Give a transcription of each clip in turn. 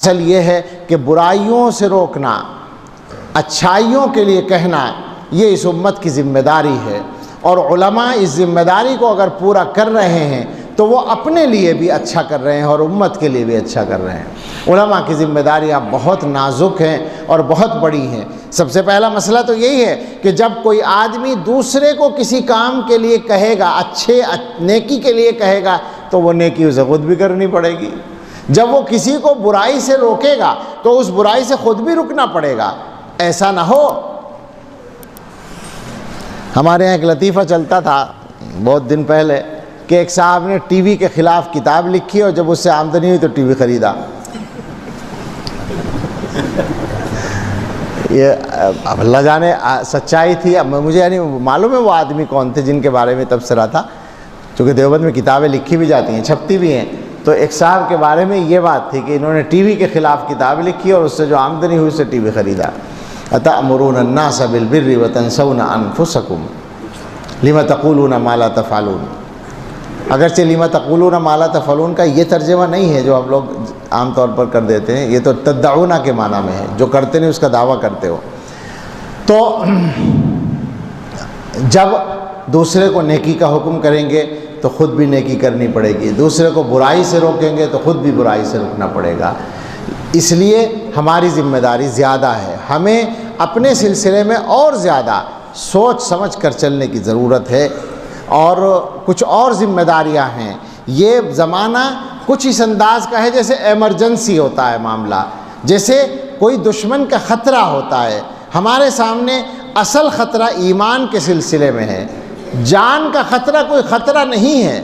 اصل یہ ہے کہ برائیوں سے روکنا، اچھائیوں کے لیے کہنا، یہ اس امت کی ذمہ داری ہے، اور علماء اس ذمہ داری کو اگر پورا کر رہے ہیں تو وہ اپنے لیے بھی اچھا کر رہے ہیں اور امت کے لیے بھی اچھا کر رہے ہیں۔ علماء کی ذمہ داری اب بہت نازک ہیں اور بہت بڑی ہیں۔ سب سے پہلا مسئلہ تو یہی ہے کہ جب کوئی آدمی دوسرے کو کسی کام کے لیے کہے گا، اچھے نیکی کے لیے کہے گا، تو وہ نیکی اسے خود بھی کرنی پڑے گی۔ جب وہ کسی کو برائی سے روکے گا تو اس برائی سے خود بھی رکنا پڑے گا۔ ایسا نہ ہو، ہمارے یہاں ایک لطیفہ چلتا تھا بہت دن پہلے کہ ایک صاحب نے ٹی وی کے خلاف کتاب لکھی اور جب اس سے آمدنی ہوئی تو ٹی وی خریدا۔ یہ اب اللہ جانے سچائی تھی، اب مجھے یعنی معلوم ہے وہ آدمی کون تھے جن کے بارے میں تبصرہ تھا، چونکہ دیوبند میں کتابیں لکھی بھی جاتی ہیں، چھپتی بھی ہیں۔ تو ایک صاحب کے بارے میں یہ بات تھی کہ انہوں نے ٹی وی کے خلاف کتاب لکھی اور اس سے جو آمدنی ہوئی اس سے ٹی وی خریدا۔ أَتَأْمُرُونَ النَّاسَ بِالْبِرِّ وَتَنْسَوْنَ أَنفُسَكُمْ لِمَ تَقُولُونَ مَا لَا تَفْعَلُونَ۔ اگرچہ لِمَ تَقُولُونَ مَا لَا تَفْعَلُونَ کا یہ ترجمہ نہیں ہے جو ہم لوگ عام طور پر کر دیتے ہیں، یہ تو تدعون کے معنی میں ہے، جو کرتے نہیں اس کا دعویٰ کرتے ہو۔ تو جب دوسرے کو نیکی کا حکم کریں گے تو خود بھی نیکی کرنی پڑے گی، دوسرے کو برائی سے روکیں گے تو خود بھی برائی سے رکنا پڑے گا۔ اس لیے ہماری ذمہ داری زیادہ ہے، ہمیں اپنے سلسلے میں اور زیادہ سوچ سمجھ کر چلنے کی ضرورت ہے، اور کچھ اور ذمہ داریاں ہیں۔ یہ زمانہ کچھ اس انداز کا ہے جیسے ایمرجنسی ہوتا ہے معاملہ، جیسے کوئی دشمن کا خطرہ ہوتا ہے۔ ہمارے سامنے اصل خطرہ ایمان کے سلسلے میں ہے، جان کا خطرہ کوئی خطرہ نہیں ہے۔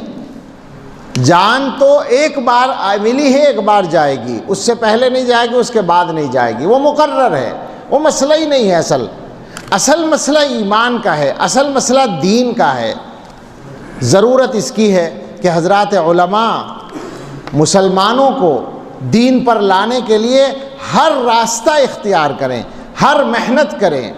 جان تو ایک بار ملی ہے، ایک بار جائے گی، اس سے پہلے نہیں جائے گی، اس کے بعد نہیں جائے گی، وہ مقرر ہے، وہ مسئلہ ہی نہیں ہے۔ اصل مسئلہ ایمان کا ہے، اصل مسئلہ دین کا ہے۔ ضرورت اس کی ہے کہ حضرات علماء مسلمانوں کو دین پر لانے کے لیے ہر راستہ اختیار کریں، ہر محنت کریں۔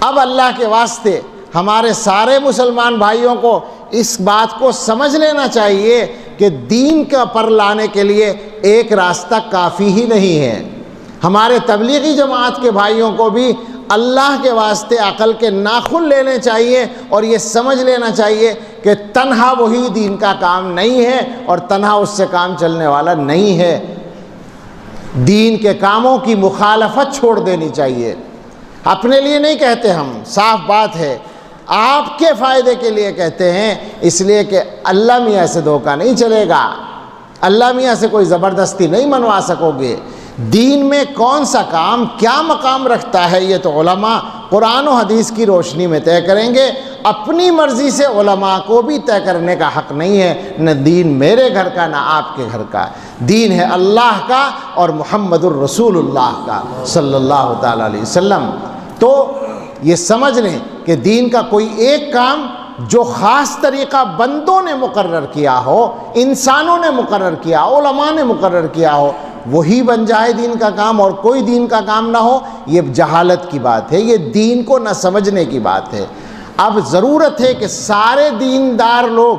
اب اللہ کے واسطے ہمارے سارے مسلمان بھائیوں کو اس بات کو سمجھ لینا چاہیے کہ دین کا پر لانے کے لیے ایک راستہ کافی ہی نہیں ہے۔ ہمارے تبلیغی جماعت کے بھائیوں کو بھی اللہ کے واسطے عقل کے ناخن لینے چاہیے اور یہ سمجھ لینا چاہیے کہ تنہا وہی دین کا کام نہیں ہے اور تنہا اس سے کام چلنے والا نہیں ہے۔ دین کے کاموں کی مخالفت چھوڑ دینی چاہیے۔ اپنے لیے نہیں کہتے ہم، صاف بات ہے، آپ کے فائدے کے لیے کہتے ہیں، اس لیے کہ اللہ میاں سے دھوکہ نہیں چلے گا، اللہ میاں سے کوئی زبردستی نہیں منوا سکو گے۔ دین میں کون سا کام کیا مقام رکھتا ہے یہ تو علماء قرآن و حدیث کی روشنی میں طے کریں گے۔ اپنی مرضی سے علماء کو بھی طے کرنے کا حق نہیں ہے، نہ دین میرے گھر کا نہ آپ کے گھر کا، دین ہے اللہ کا اور محمد الرسول اللہ کا صلی اللہ تعالی علیہ وسلم۔ تو یہ سمجھ لیں کہ دین کا کوئی ایک کام جو خاص طریقہ بندوں نے مقرر کیا ہو، انسانوں نے مقرر کیا، علماء نے مقرر کیا ہو، وہی بن جائے دین کا کام اور کوئی دین کا کام نہ ہو، یہ جہالت کی بات ہے، یہ دین کو نہ سمجھنے کی بات ہے۔ اب ضرورت ہے کہ سارے دیندار لوگ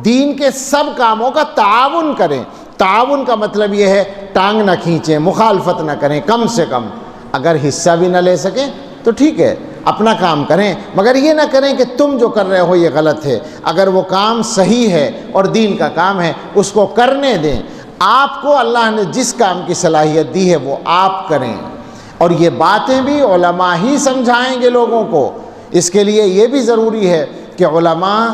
دین کے سب کاموں کا تعاون کریں۔ تعاون کا مطلب یہ ہے ٹانگ نہ کھینچیں، مخالفت نہ کریں، کم سے کم اگر حصہ بھی نہ لے سکیں تو ٹھیک ہے، اپنا کام کریں، مگر یہ نہ کریں کہ تم جو کر رہے ہو یہ غلط ہے۔ اگر وہ کام صحیح ہے اور دین کا کام ہے اس کو کرنے دیں۔ آپ کو اللہ نے جس کام کی صلاحیت دی ہے وہ آپ کریں، اور یہ باتیں بھی علماء ہی سمجھائیں گے لوگوں کو۔ اس کے لیے یہ بھی ضروری ہے کہ علماء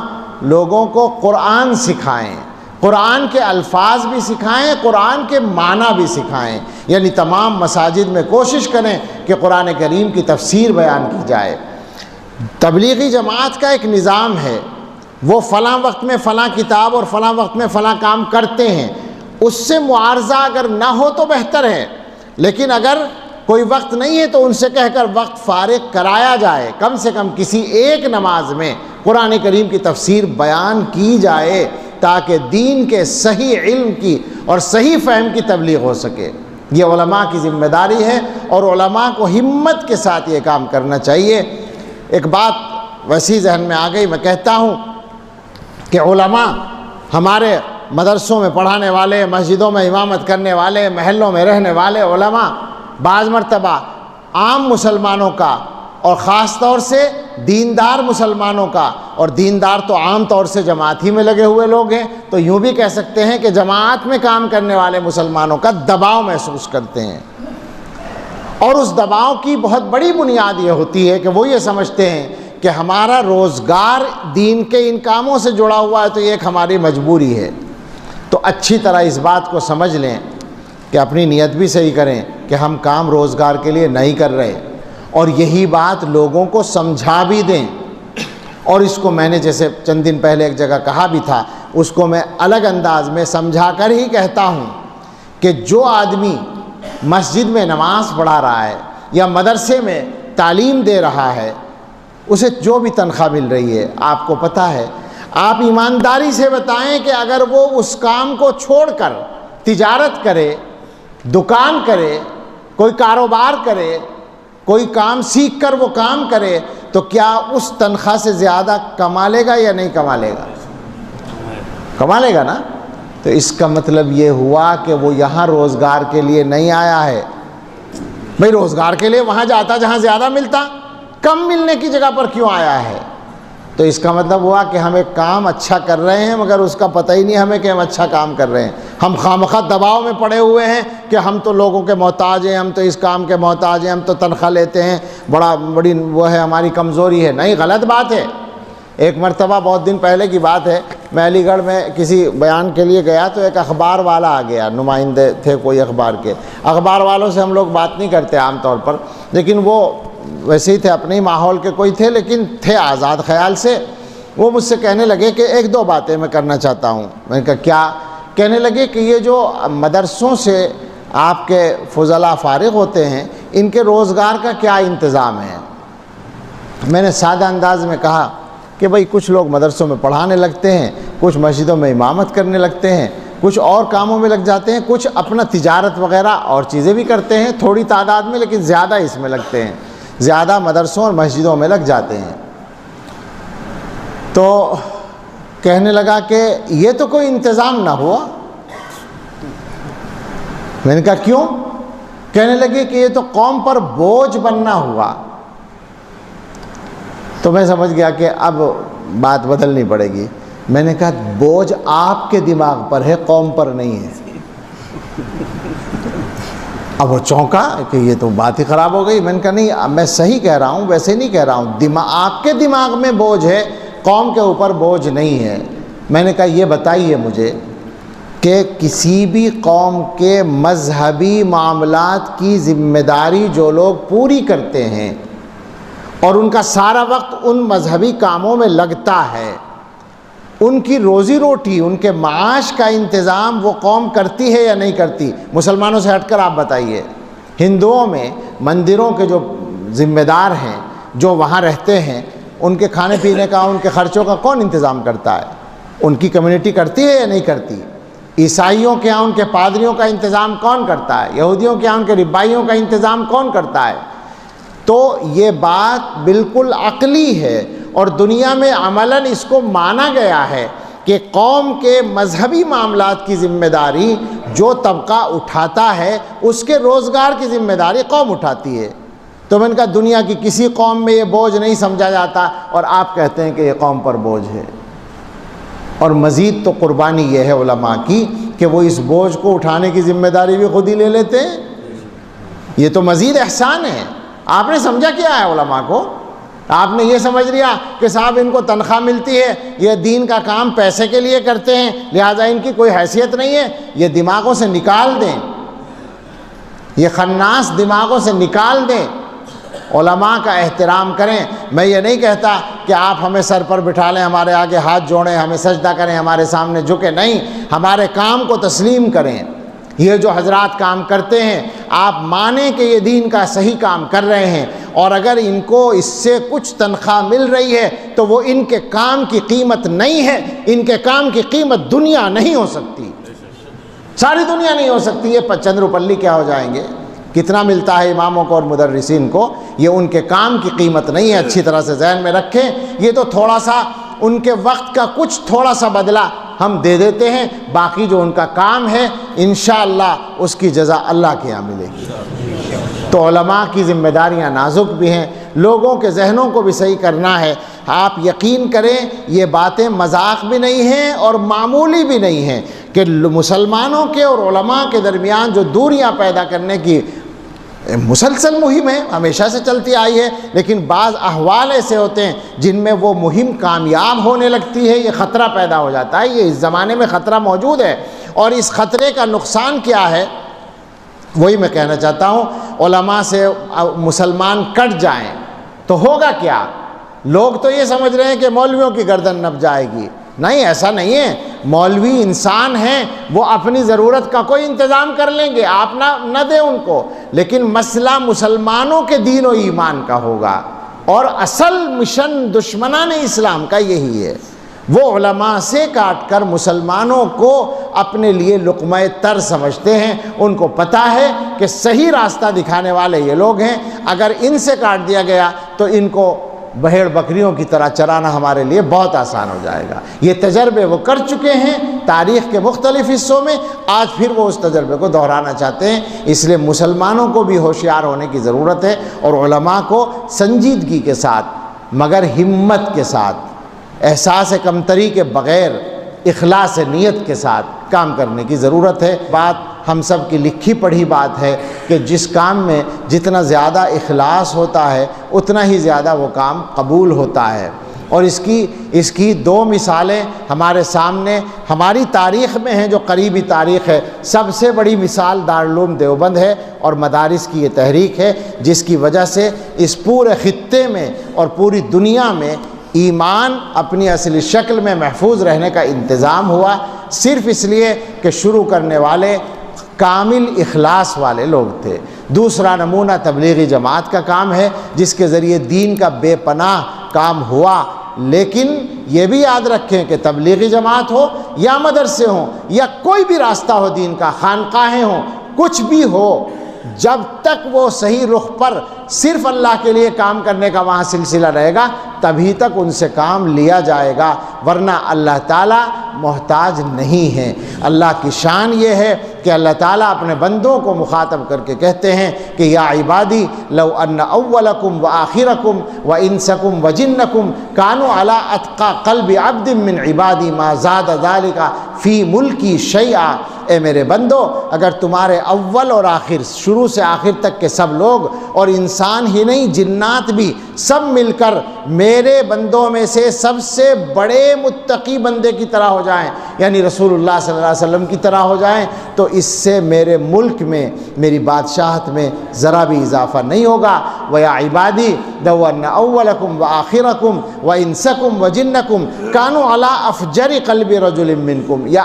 لوگوں کو قرآن سکھائیں، قرآن کے الفاظ بھی سکھائیں، قرآن کے معنی بھی سکھائیں۔ یعنی تمام مساجد میں کوشش کریں کہ قرآن کریم کی تفسیر بیان کی جائے۔ تبلیغی جماعت کا ایک نظام ہے، وہ فلاں وقت میں فلاں کتاب اور فلاں وقت میں فلاں کام کرتے ہیں، اس سے معارضہ اگر نہ ہو تو بہتر ہے، لیکن اگر کوئی وقت نہیں ہے تو ان سے کہہ کر وقت فارغ کرایا جائے، کم سے کم کسی ایک نماز میں قرآن کریم کی تفسیر بیان کی جائے تاکہ دین کے صحیح علم کی اور صحیح فہم کی تبلیغ ہو سکے۔ یہ علماء کی ذمہ داری ہے اور علماء کو ہمت کے ساتھ یہ کام کرنا چاہیے۔ ایک بات وسیع ذہن میں آ گئی، میں کہتا ہوں کہ علماء ہمارے مدرسوں میں پڑھانے والے، مسجدوں میں امامت کرنے والے، محلوں میں رہنے والے علماء بعض مرتبہ عام مسلمانوں کا اور خاص طور سے دیندار مسلمانوں کا، اور دیندار تو عام طور سے جماعت ہی میں لگے ہوئے لوگ ہیں، تو یوں بھی کہہ سکتے ہیں کہ جماعت میں کام کرنے والے مسلمانوں کا دباؤ محسوس کرتے ہیں، اور اس دباؤ کی بہت بڑی بنیاد یہ ہوتی ہے کہ وہ یہ سمجھتے ہیں کہ ہمارا روزگار دین کے ان کاموں سے جڑا ہوا ہے، تو یہ ایک ہماری مجبوری ہے۔ تو اچھی طرح اس بات کو سمجھ لیں کہ اپنی نیت بھی صحیح کریں کہ ہم کام روزگار کے لیے نہیں کر رہے، اور یہی بات لوگوں کو سمجھا بھی دیں۔ اور اس کو میں نے جیسے چند دن پہلے ایک جگہ کہا بھی تھا، اس کو میں الگ انداز میں سمجھا کر ہی کہتا ہوں کہ جو آدمی مسجد میں نماز پڑھا رہا ہے یا مدرسے میں تعلیم دے رہا ہے، اسے جو بھی تنخواہ مل رہی ہے، آپ کو پتہ ہے، آپ ایمانداری سے بتائیں کہ اگر وہ اس کام کو چھوڑ کر تجارت کرے، دکان کرے، کوئی کاروبار کرے، کوئی کام سیکھ کر وہ کام کرے، تو کیا اس تنخواہ سے زیادہ کما لے گا یا نہیں کما لے گا؟ کما لے گا نا۔ تو اس کا مطلب یہ ہوا کہ وہ یہاں روزگار کے لیے نہیں آیا ہے۔ بھئی روزگار کے لیے وہاں جاتا جہاں زیادہ ملتا، کم ملنے کی جگہ پر کیوں آیا ہے؟ تو اس کا مطلب ہوا کہ ہم ایک کام اچھا کر رہے ہیں، مگر اس کا پتہ ہی نہیں ہمیں کہ ہم اچھا کام کر رہے ہیں۔ ہم خواہ دباؤ میں پڑے ہوئے ہیں کہ ہم تو لوگوں کے محتاج ہیں، ہم تو اس کام کے محتاج ہیں، ہم تو تنخواہ لیتے ہیں، بڑی وہ ہے ہماری کمزوری ہے۔ نہیں، غلط بات ہے۔ ایک مرتبہ بہت دن پہلے کی بات ہے، میں علی گڑھ میں کسی بیان کے لیے گیا تو ایک اخبار والا آ گیا، نمائندے تھے کوئی اخبار کے۔ اخبار والوں سے ہم لوگ بات نہیں کرتے عام طور پر، لیکن وہ ویسے ہی تھے، اپنے ہی ماحول کے کوئی تھے، لیکن تھے آزاد خیال سے۔ وہ مجھ سے کہنے لگے کہ ایک دو باتیں میں کرنا چاہتا ہوں۔ میں نے کہا کیا؟ کہنے لگے کہ یہ جو مدرسوں سے آپ کے فضلاء فارغ ہوتے ہیں، ان کے روزگار کا کیا انتظام ہے؟ میں نے سادہ انداز میں کہا کہ بھئی کچھ لوگ مدرسوں میں پڑھانے لگتے ہیں، کچھ مسجدوں میں امامت کرنے لگتے ہیں، کچھ اور کاموں میں لگ جاتے ہیں، کچھ اپنا تجارت وغیرہ اور چیزیں بھی کرتے ہیں تھوڑی تعداد میں، لیکن زیادہ اس میں لگتے ہیں، زیادہ مدرسوں اور مسجدوں میں لگ جاتے ہیں۔ تو کہنے لگا کہ یہ تو کوئی انتظام نہ ہوا۔ میں نے کہا کیوں؟ کہنے لگے کہ یہ تو قوم پر بوجھ بننا ہوا۔ تو میں سمجھ گیا کہ اب بات بدلنی پڑے گی۔ میں نے کہا بوجھ آپ کے دماغ پر ہے، قوم پر نہیں ہے۔ اب وہ چونکا کہ یہ تو بات ہی خراب ہو گئی۔ میں نے کہا نہیں، میں صحیح کہہ رہا ہوں، ویسے نہیں کہہ رہا ہوں، آپ کے دماغ میں بوجھ ہے، قوم کے اوپر بوجھ نہیں ہے۔ میں نے کہا یہ بتائیے مجھے کہ کسی بھی قوم کے مذہبی معاملات کی ذمہ داری جو لوگ پوری کرتے ہیں اور ان کا سارا وقت ان مذہبی کاموں میں لگتا ہے، ان کی روزی روٹی، ان کے معاش کا انتظام وہ قوم کرتی ہے یا نہیں کرتی؟ مسلمانوں سے ہٹ کر آپ بتائیے۔ ہندوؤں میں مندروں کے جو ذمہ دار ہیں، جو وہاں رہتے ہیں، ان کے کھانے پینے کا، ان کے خرچوں کا کون انتظام کرتا ہے؟ ان کی کمیونٹی کرتی ہے یا نہیں کرتی؟ عیسائیوں کے ہاں ان کے پادریوں کا انتظام کون کرتا ہے؟ یہودیوں کے ہاں ان کے ربائیوں کا انتظام کون کرتا ہے؟ تو یہ بات بالکل عقلی ہے، اور دنیا میں عملاً اس کو مانا گیا ہے کہ قوم کے مذہبی معاملات کی ذمہ داری جو طبقہ اٹھاتا ہے، اس کے روزگار کی ذمہ داری قوم اٹھاتی ہے۔ تو میں نے کہا دنیا کی کسی قوم میں یہ بوجھ نہیں سمجھا جاتا، اور آپ کہتے ہیں کہ یہ قوم پر بوجھ ہے۔ اور مزید تو قربانی یہ ہے علماء کی کہ وہ اس بوجھ کو اٹھانے کی ذمہ داری بھی خود ہی لے لیتے ہیں۔ یہ تو مزید احسان ہے۔ آپ نے سمجھا کیا ہے علماء کو؟ آپ نے یہ سمجھ لیا کہ صاحب ان کو تنخواہ ملتی ہے، یہ دین کا کام پیسے کے لیے کرتے ہیں، لہٰذا ان کی کوئی حیثیت نہیں ہے۔ یہ دماغوں سے نکال دیں، یہ خناس دماغوں سے نکال دیں۔ علماء کا احترام کریں۔ میں یہ نہیں کہتا کہ آپ ہمیں سر پر بٹھا لیں، ہمارے آگے ہاتھ جوڑیں، ہمیں سجدہ کریں، ہمارے سامنے جھکیں، نہیں، ہمارے کام کو تسلیم کریں۔ یہ جو حضرات کام کرتے ہیں، آپ مانیں کہ یہ دین کا صحیح کام کر رہے ہیں، اور اگر ان کو اس سے کچھ تنخواہ مل رہی ہے تو وہ ان کے کام کی قیمت نہیں ہے۔ ان کے کام کی قیمت دنیا نہیں ہو سکتی، ساری دنیا نہیں ہو سکتی۔ یہ چند روپلی کیا ہو جائیں گے؟ کتنا ملتا ہے اماموں کو اور مدرسین کو، یہ ان کے کام کی قیمت نہیں ہے۔ اچھی طرح سے ذہن میں رکھیں، یہ تو تھوڑا سا ان کے وقت کا کچھ تھوڑا سا بدلہ ہم دے دیتے ہیں، باقی جو ان کا کام ہے انشاءاللہ اس کی جزا اللہ کے یہاں ملے گی۔ تو علماء کی ذمہ داریاں نازک بھی ہیں، لوگوں کے ذہنوں کو بھی صحیح کرنا ہے۔ آپ یقین کریں یہ باتیں مذاق بھی نہیں ہیں اور معمولی بھی نہیں ہیں کہ مسلمانوں کے اور علماء کے درمیان جو دوریاں پیدا کرنے کی مسلسل مہم ہے، ہمیشہ سے چلتی آئی ہے، لیکن بعض احوال ایسے ہوتے ہیں جن میں وہ مہم کامیاب ہونے لگتی ہے، یہ خطرہ پیدا ہو جاتا ہے۔ یہ اس زمانے میں خطرہ موجود ہے، اور اس خطرے کا نقصان کیا ہے وہی میں کہنا چاہتا ہوں۔ علماء سے مسلمان کٹ جائیں تو ہوگا کیا؟ لوگ تو یہ سمجھ رہے ہیں کہ مولویوں کی گردن نپ جائے گی، نہیں، ایسا نہیں ہے۔ مولوی انسان ہیں، وہ اپنی ضرورت کا کوئی انتظام کر لیں گے، آپ نہ دیں ان کو، لیکن مسئلہ مسلمانوں کے دین و ایمان کا ہوگا، اور اصل مشن دشمنان اسلام کا یہی ہے۔ وہ علماء سے کاٹ کر مسلمانوں کو اپنے لیے لقمہ تر سمجھتے ہیں، ان کو پتہ ہے کہ صحیح راستہ دکھانے والے یہ لوگ ہیں، اگر ان سے کاٹ دیا گیا تو ان کو بھیڑ بکریوں کی طرح چرانا ہمارے لیے بہت آسان ہو جائے گا۔ یہ تجربے وہ کر چکے ہیں تاریخ کے مختلف حصوں میں، آج پھر وہ اس تجربے کو دہرانا چاہتے ہیں۔ اس لیے مسلمانوں کو بھی ہوشیار ہونے کی ضرورت ہے، اور علماء کو سنجیدگی کے ساتھ مگر ہمت کے ساتھ، احساس کمتری کے بغیر، اخلاص نیت کے ساتھ کام کرنے کی ضرورت ہے۔ بات ہم سب کی لکھی پڑھی بات ہے کہ جس کام میں جتنا زیادہ اخلاص ہوتا ہے اتنا ہی زیادہ وہ کام قبول ہوتا ہے، اور اس کی دو مثالیں ہمارے سامنے ہماری تاریخ میں ہیں، جو قریبی تاریخ ہے۔ سب سے بڑی مثال دارالعلوم دیوبند ہے اور مدارس کی یہ تحریک ہے، جس کی وجہ سے اس پورے خطے میں اور پوری دنیا میں ایمان اپنی اصلی شکل میں محفوظ رہنے کا انتظام ہوا، صرف اس لیے کہ شروع کرنے والے کامل اخلاص والے لوگ تھے۔ دوسرا نمونہ تبلیغی جماعت کا کام ہے، جس کے ذریعے دین کا بے پناہ کام ہوا، لیکن یہ بھی یاد رکھیں کہ تبلیغی جماعت ہو یا مدرسے ہوں یا کوئی بھی راستہ ہو دین کا، خانقاہیں ہوں، کچھ بھی ہو، جب تک وہ صحیح رخ پر صرف اللہ کے لیے کام کرنے کا وہاں سلسلہ رہے گا تبھی تک ان سے کام لیا جائے گا، ورنہ اللہ تعالیٰ محتاج نہیں ہے۔ اللہ کی شان یہ ہے کہ اللہ تعالیٰ اپنے بندوں کو مخاطب کر کے کہتے ہیں کہ یا عبادی لو ان اولکم وآخرکم وانسکم وجنکم کانوا علی اتقى قلب عبد من عبادی ما زاد ذلک فی ملکی شیئا۔ اے میرے بندو، اگر تمہارے اول اور آخر، شروع سے آخر تک کے سب لوگ، اور انسان ہی نہیں جنات بھی، سب مل کر میرے بندوں میں سے سب سے بڑے متقی بندے کی طرح ہو جائیں، یعنی رسول اللہ صلی اللہ علیہ وسلم کی طرح ہو جائیں، تو اس سے میرے ملک میں، میری بادشاہت میں ذرا بھی اضافہ نہیں ہوگا۔ وَيَا عِبَادِي لَوْ أَنَّ أَوَّلَكُمْ وَآخِرَكُمْ وَإِنسَكُمْ وَجِنَّكُمْ كَانُوا عَلَىٰ أَفْجَرِ قَلْبِ رَجُلٍ مِّنْكُمْ یا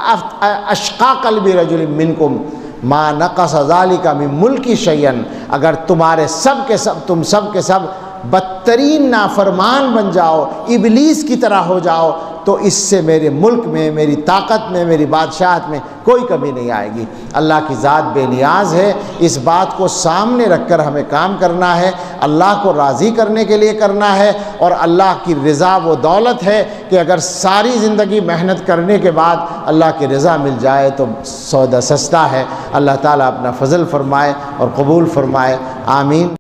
أَشْقَىٰ قَلْبِ رَجُلٍ مِّنْكُمْ مَا نَقَصَ ذَلِكَ مِن مُلْكِ شَيْئًا۔ اگر تمہارے تم سب کے سب بدترین نافرمان بن جاؤ، ابلیس کی طرح ہو جاؤ، تو اس سے میرے ملک میں، میری طاقت میں، میری بادشاہت میں کوئی کمی نہیں آئے گی۔ اللہ کی ذات بے نیاز ہے، اس بات کو سامنے رکھ کر ہمیں کام کرنا ہے، اللہ کو راضی کرنے کے لیے کرنا ہے، اور اللہ کی رضا وہ دولت ہے کہ اگر ساری زندگی محنت کرنے کے بعد اللہ کی رضا مل جائے تو سودا سستا ہے۔ اللہ تعالیٰ اپنا فضل فرمائے اور قبول فرمائے، آمین۔